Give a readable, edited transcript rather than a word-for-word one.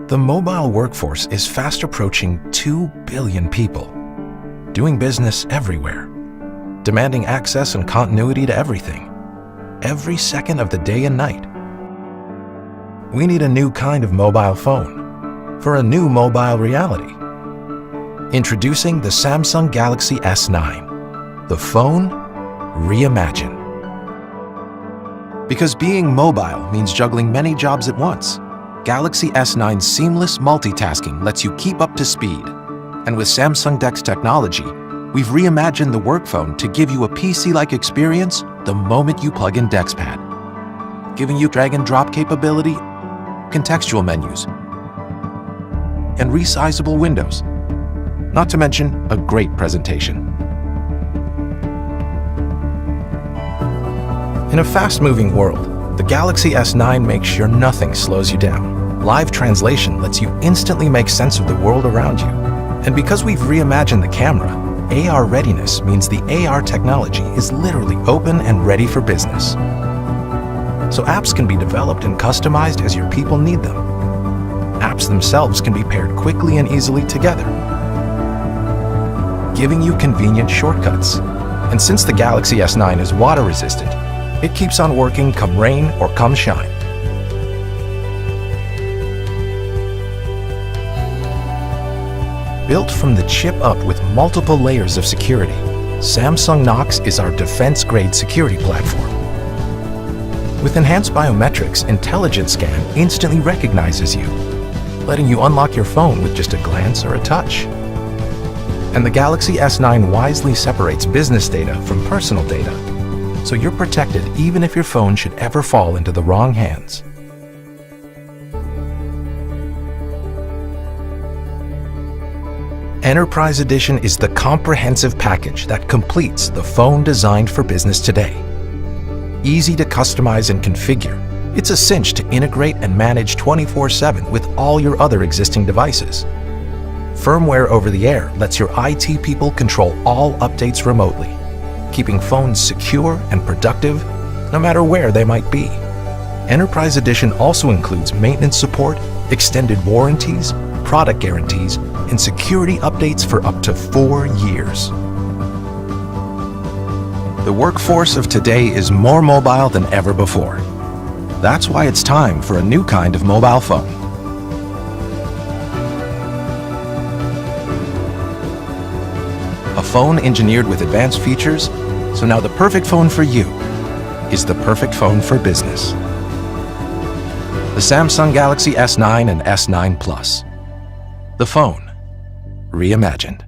The mobile workforce is fast approaching 2 billion people, doing business everywhere, demanding access and continuity to everything, every second of the day and night. We need a new kind of mobile phone for a new mobile reality. Introducing the Samsung Galaxy S9, the phone reimagined. Because being mobile means juggling many jobs at once, Galaxy S9's seamless multitasking lets you keep up to speed. And with Samsung DeX technology, we've reimagined the work phone to give you a PC-like experience the moment you plug in DeXPad, giving you drag and drop capability, contextual menus, and resizable windows, not to mention a great presentation. In a fast-moving world, the Galaxy S9 makes sure nothing slows you down. Live translation lets you instantly make sense of the world around you. And because we've reimagined the camera, AR readiness means the AR technology is literally open and ready for business. So apps can be developed and customized as your people need them. Apps themselves can be paired quickly and easily together, giving you convenient shortcuts. And since the Galaxy S9 is water resistant, it keeps on working come rain or come shine. Built from the chip up with multiple layers of security, Samsung Knox is our defense-grade security platform. With enhanced biometrics, Intelligent Scan instantly recognizes you, letting you unlock your phone with just a glance or a touch. And the Galaxy S9 wisely separates business data from personal data, so you're protected even if your phone should ever fall into the wrong hands. Enterprise Edition is the comprehensive package that completes the phone designed for business today. Easy to customize and configure, it's a cinch to integrate and manage 24/7 with all your other existing devices. Firmware over the air lets your IT people control all updates remotely, keeping phones secure and productive no matter where they might be. Enterprise Edition also includes maintenance support, extended warranties, product guarantees, and security updates for up to 4 years. The workforce of today is more mobile than ever before. That's why it's time for a new kind of mobile phone. A phone engineered with advanced features, so now the perfect phone for you is the perfect phone for business. The Samsung Galaxy S9 and S9 Plus. The phone reimagined.